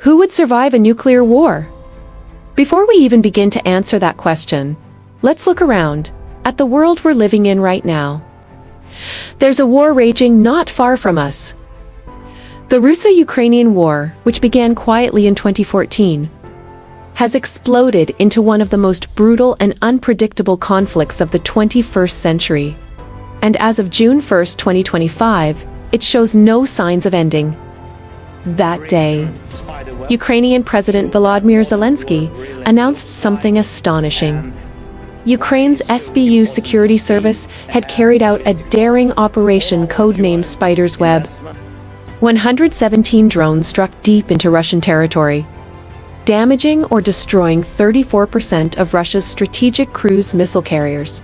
Who would survive a nuclear war? Before we even begin to answer that question, let's look around at the world we're living in right now. There's a war raging not far from us. The Russo-Ukrainian War, which began quietly in 2014, has exploded into one of the most brutal and unpredictable conflicts of the 21st century. And as of June 1, 2025, it shows no signs of ending. That day, Ukrainian President Volodymyr Zelensky announced something astonishing. Ukraine's SBU security service had carried out a daring operation codenamed Spider's Web. 117 drones struck deep into Russian territory, damaging or destroying 34% of Russia's strategic cruise missile carriers.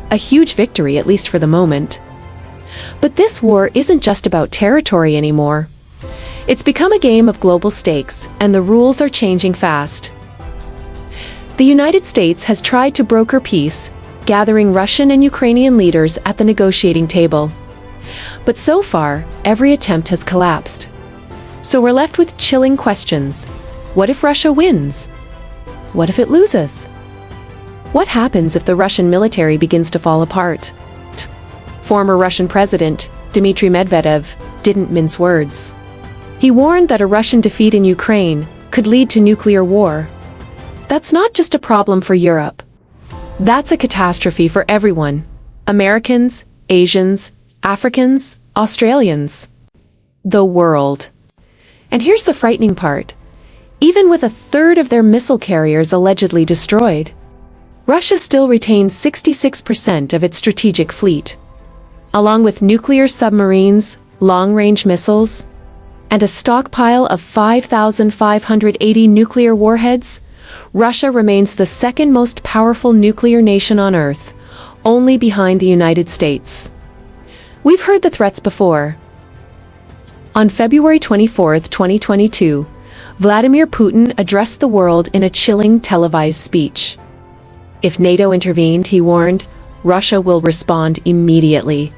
A huge victory, at least for the moment. But this war isn't just about territory anymore. It's become a game of global stakes, and the rules are changing fast. The United States has tried to broker peace, gathering Russian and Ukrainian leaders at the negotiating table. But so far, every attempt has collapsed. So we're left with chilling questions. What if Russia wins? What if it loses? What happens if the Russian military begins to fall apart? Former Russian President Dmitry Medvedev didn't mince words. He warned that a Russian defeat in Ukraine could lead to nuclear war. That's not just a problem for Europe. That's a catastrophe for everyone. Americans, Asians, Africans, Australians. The world. And here's the frightening part. Even with a third of their missile carriers allegedly destroyed, Russia still retains 66% of its strategic fleet. Along with nuclear submarines, long-range missiles, and a stockpile of 5,580 nuclear warheads, Russia remains the second most powerful nuclear nation on Earth, only behind the United States. We've heard the threats before. On February 24, 2022, Vladimir Putin addressed the world in a chilling televised speech. If NATO intervened, he warned, Russia will respond immediately,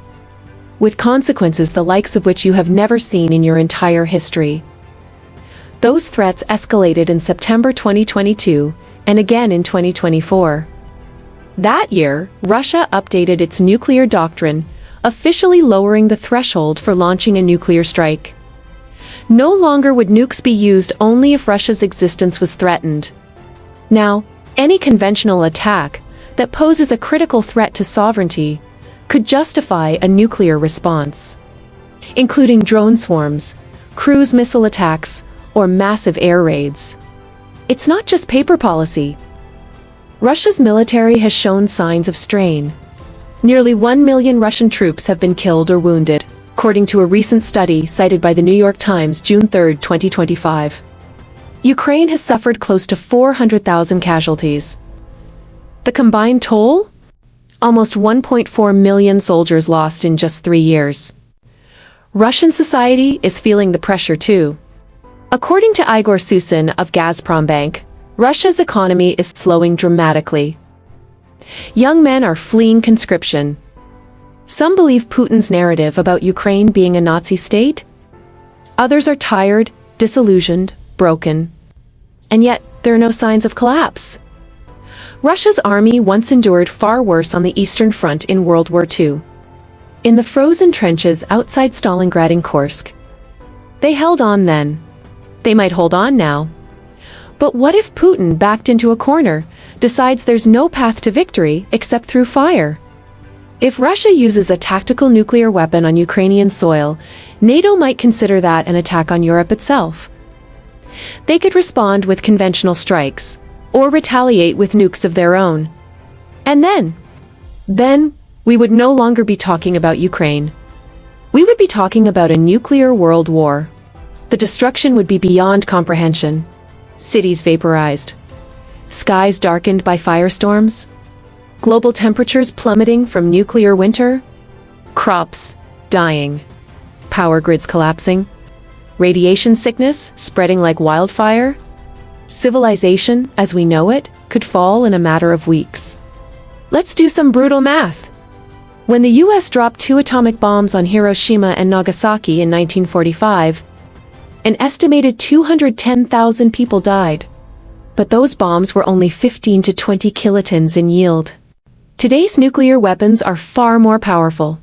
with consequences the likes of which you have never seen in your entire history. Those threats escalated in September 2022 and again in 2024. That year, Russia updated its nuclear doctrine, officially lowering the threshold for launching a nuclear strike. No longer would nukes be used only if Russia's existence was threatened. Now, any conventional attack that poses a critical threat to sovereignty could justify a nuclear response, including drone swarms, cruise missile attacks, or massive air raids. It's not just paper policy. Russia's military has shown signs of strain. Nearly 1 million Russian troops have been killed or wounded, according to a recent study cited by the New York Times, June 3, 2025. Ukraine has suffered close to 400,000 casualties. The combined toll? Almost 1.4 million soldiers lost in just 3 years. Russian society is feeling the pressure too. According to Igor Susin of Gazprombank, Russia's economy is slowing dramatically. Young men are fleeing conscription. Some believe Putin's narrative about Ukraine being a Nazi state. Others are tired, disillusioned, broken. And yet, there are no signs of collapse. Russia's army once endured far worse on the Eastern Front in World War II. In the frozen trenches outside Stalingrad and Kursk. They held on then. They might hold on now. But what if Putin, backed into a corner, decides there's no path to victory except through fire? If Russia uses a tactical nuclear weapon on Ukrainian soil, NATO might consider that an attack on Europe itself. They could respond with conventional strikes, or retaliate with nukes of their own. And then, we would no longer be talking about Ukraine. We would be talking about a nuclear world war. The destruction would be beyond comprehension. Cities vaporized. Skies darkened by firestorms. Global temperatures plummeting from nuclear winter. Crops dying. Power grids collapsing. Radiation sickness spreading like wildfire. Civilization, as we know it, could fall in a matter of weeks. Let's do some brutal math. When the US dropped 2 atomic bombs on Hiroshima and Nagasaki in 1945, an estimated 210,000 people died. But those bombs were only 15 to 20 kilotons in yield. Today's nuclear weapons are far more powerful.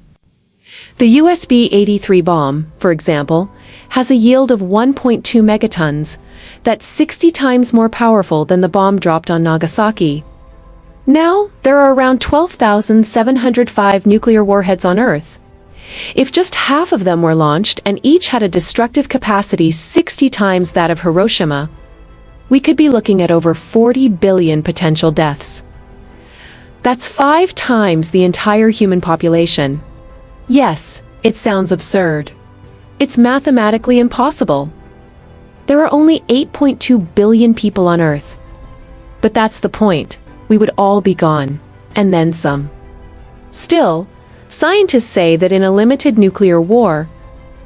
The USB-83 bomb, for example, has a yield of 1.2 megatons. That's 60 times more powerful than the bomb dropped on Nagasaki. Now, there are around 12,705 nuclear warheads on Earth. If just half of them were launched and each had a destructive capacity 60 times that of Hiroshima, we could be looking at over 40 billion potential deaths. That's 5 times the entire human population. Yes, it sounds absurd. It's mathematically impossible. There are only 8.2 billion people on Earth. But that's the point. We would all be gone, and then some. Still, scientists say that in a limited nuclear war,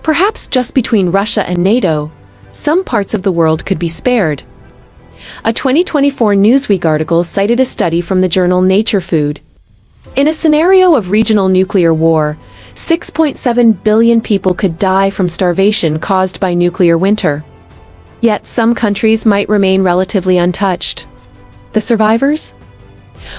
perhaps just between Russia and NATO, some parts of the world could be spared. A 2024 Newsweek article cited a study from the journal Nature Food. In a scenario of regional nuclear war, 6.7 billion people could die from starvation caused by nuclear winter. Yet some countries might remain relatively untouched. The survivors?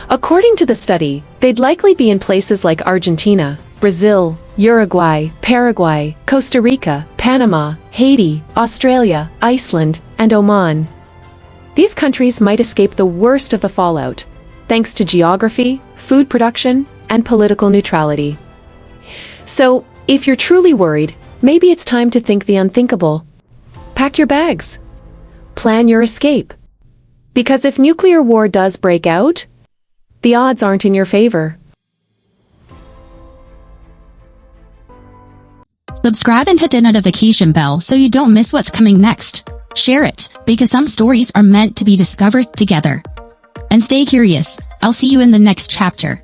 According to the study, they'd likely be in places like Argentina, Brazil, Uruguay, Paraguay, Costa Rica, Panama, Haiti, Australia, Iceland, and Oman. These countries might escape the worst of the fallout, thanks to geography, food production, and political neutrality. So, if you're truly worried, maybe it's time to think the unthinkable. Pack your bags. Plan your escape. Because if nuclear war does break out, the odds aren't in your favor. Subscribe and hit the notification bell so you don't miss what's coming next. Share it, because some stories are meant to be discovered together. And stay curious. I'll see you in the next chapter.